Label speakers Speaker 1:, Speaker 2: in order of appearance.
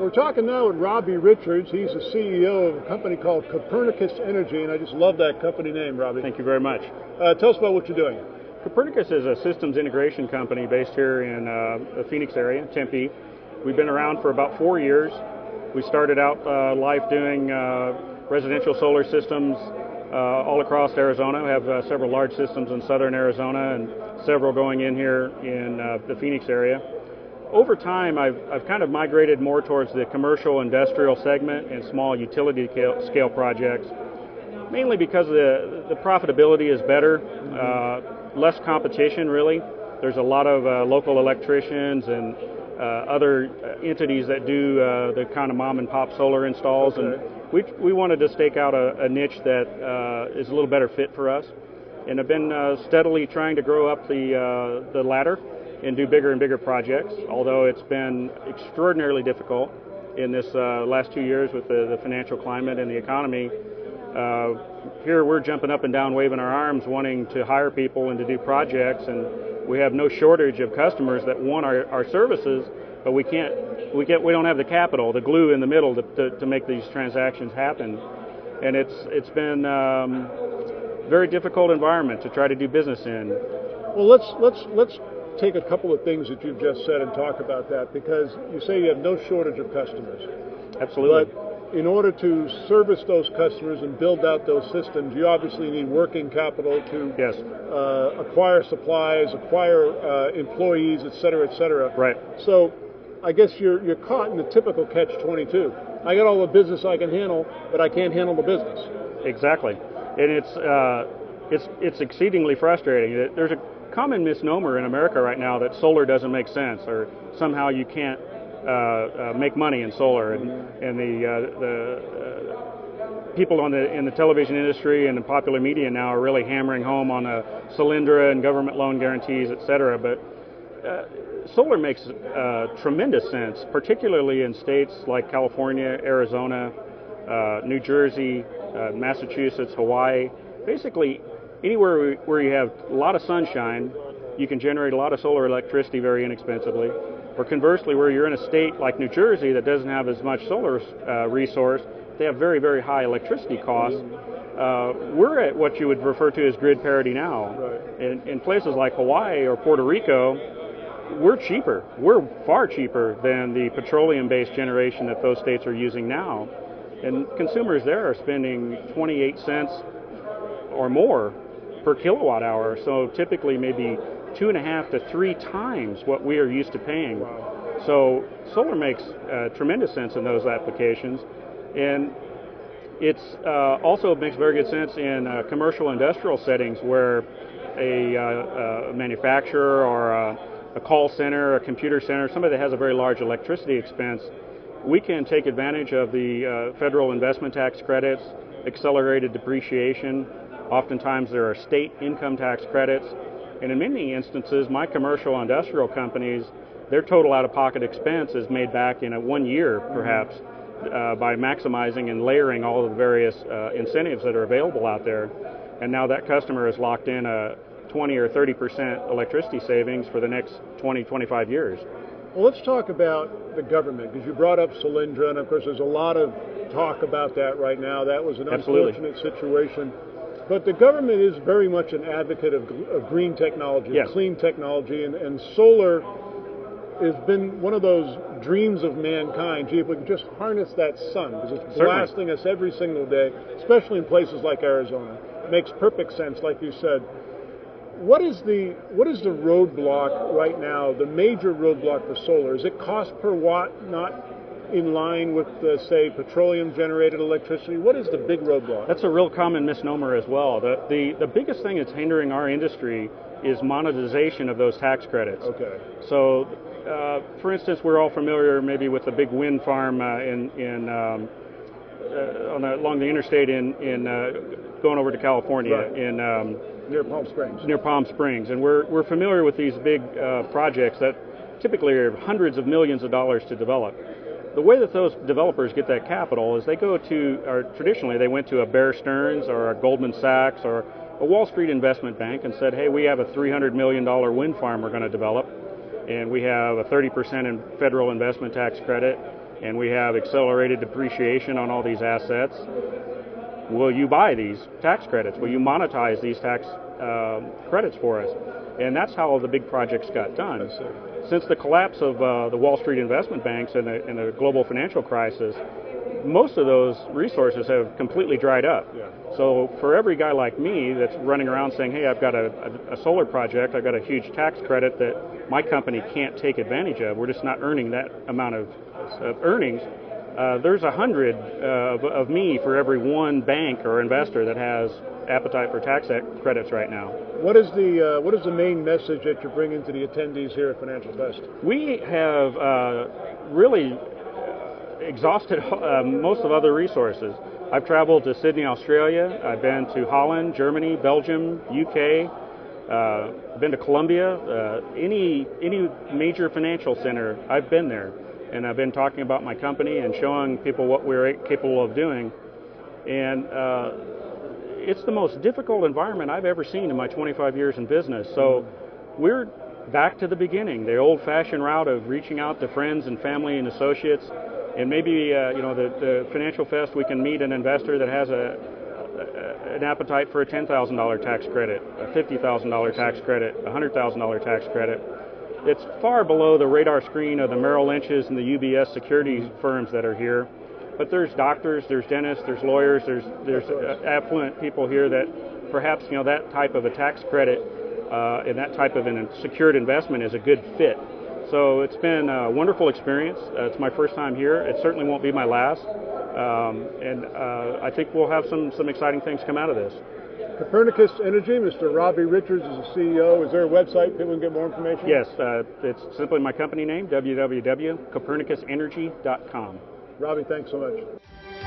Speaker 1: We're talking now with Robbie Richards. He's the CEO of a company called Copernicus Energy, and I just love that company name, Robbie.
Speaker 2: Thank you very much.
Speaker 1: Tell us about what you're doing.
Speaker 2: Copernicus is a systems integration company based here in the Phoenix area, Tempe. We've been around for about 4 years. We started out life doing residential solar systems all across Arizona. We have several large systems in southern Arizona and several going in here in the Phoenix area. Over time, I've kind of migrated more towards the commercial industrial segment and small utility scale projects, mainly because the profitability is better, less competition really. There's a lot of local electricians and other entities that do the kind of mom and pop solar installs, and we wanted to stake out a niche that is a little better fit for us, and have been steadily trying to grow up the ladder and do bigger and bigger projects, although it's been extraordinarily difficult in this last 2 years with the financial climate and the economy. Here we're jumping up and down, waving our arms, wanting to hire people and to do projects, and we have no shortage of customers that want our services, but we don't have the capital, the glue in the middle to make these transactions happen. And it's been a very difficult environment to try to do business in.
Speaker 1: Well, let's take a couple of things that you've just said and talk about that, because you say you have no shortage of customers.
Speaker 2: Absolutely.
Speaker 1: But in order to service those customers and build out those systems, you obviously need working capital to acquire supplies, acquire employees, et cetera, et cetera.
Speaker 2: Right.
Speaker 1: So I guess you're caught in the typical catch-22. I got all the business I can handle, but I can't handle the business.
Speaker 2: Exactly. And it's exceedingly frustrating. There's a common misnomer in America right now that solar doesn't make sense, or somehow you can't make money in solar, and the people in the television industry and the popular media now are really hammering home on Solyndra and government loan guarantees, etc. But solar makes tremendous sense, particularly in states like California, Arizona, New Jersey, Massachusetts, Hawaii. Basically, anywhere where you have a lot of sunshine, you can generate a lot of solar electricity very inexpensively. Or conversely, where you're in a state like New Jersey that doesn't have as much solar resource, they have very, very high electricity costs. We're at what you would refer to as grid parity now. Right. In places like Hawaii or Puerto Rico, we're cheaper. We're far cheaper than the petroleum-based generation that those states are using now. And consumers there are spending 28 cents or more per kilowatt hour, so typically maybe 2.5 to 3 times what we are used to paying.
Speaker 1: Wow.
Speaker 2: So solar makes tremendous sense in those applications, and it's also makes very good sense in commercial industrial settings where a manufacturer or a call center, a computer center, somebody that has a very large electricity expense, we can take advantage of the federal investment tax credits, accelerated depreciation. Oftentimes there are state income tax credits, and in many instances my commercial industrial companies, their total out-of-pocket expense is made back in 1 year perhaps by maximizing and layering all of the various incentives that are available out there. And now that customer is locked in a 20 or 30% electricity savings for the next 20, 25 years.
Speaker 1: Well, let's talk about the government, because you brought up Solyndra, and of course there's a lot of talk about that right now. That was an unfortunate situation. But the government is very much an advocate of green technology,
Speaker 2: yes,
Speaker 1: clean technology, and solar has been one of those dreams of mankind. Gee, if we could just harness that sun, because it's blasting us every single day, especially in places like Arizona. It makes perfect sense, like you said. What is the roadblock right now, the major roadblock for solar? Is it cost per watt not in line with, say, petroleum-generated electricity? What is the big roadblock?
Speaker 2: That's a real common misnomer as well. The biggest thing that's hindering our industry is monetization of those tax credits.
Speaker 1: Okay.
Speaker 2: So, for instance, we're all familiar maybe with the big wind farm along the interstate in going over to California,
Speaker 1: right, near Palm Springs.
Speaker 2: Near Palm Springs, and we're familiar with these big projects that typically are hundreds of millions of dollars to develop. The way that those developers get that capital is they go to, or traditionally they went to a Bear Stearns or a Goldman Sachs or a Wall Street investment bank and said, hey, we have a $300 million wind farm we're going to develop, and we have a 30% in federal investment tax credit, and we have accelerated depreciation on all these assets. Will you buy these tax credits? Will you monetize these tax credits for us? And that's how the big projects got done. Since the collapse of the Wall Street investment banks and the global financial crisis, most of those resources have completely dried up. So for every guy like me that's running around saying, hey, I've got a solar project, I've got a huge tax credit that my company can't take advantage of, we're just not earning that amount of earnings, there's 100 of me for every one bank or investor that has appetite for tax credits right now.
Speaker 1: What is the main message that you're bringing to the attendees here at Financial Fest?
Speaker 2: We have really exhausted most of other resources. I've traveled to Sydney, Australia. I've been to Holland, Germany, Belgium, UK. Been to Colombia. Any major financial center, I've been there, and I've been talking about my company and showing people what we're capable of doing. And it's the most difficult environment I've ever seen in my 25 years in business. So we're back to the beginning, the old-fashioned route of reaching out to friends and family and associates. And maybe, the Financial Fest, we can meet an investor that has an appetite for a $10,000 tax credit, a $50,000 tax credit, a $100,000 tax credit. It's far below the radar screen of the Merrill Lynch's and the UBS securities firms that are here. But there's doctors, there's dentists, there's lawyers, there's affluent people here that perhaps, that type of a tax credit and that type of a secured investment is a good fit. So it's been a wonderful experience. It's my first time here. It certainly won't be my last. And I think we'll have some exciting things come out of this.
Speaker 1: Copernicus Energy, Mr. Robbie Richards is the CEO. Is there a website people can get more information?
Speaker 2: Yes, it's simply my company name, www.copernicusenergy.com.
Speaker 1: Robbie, thanks so much.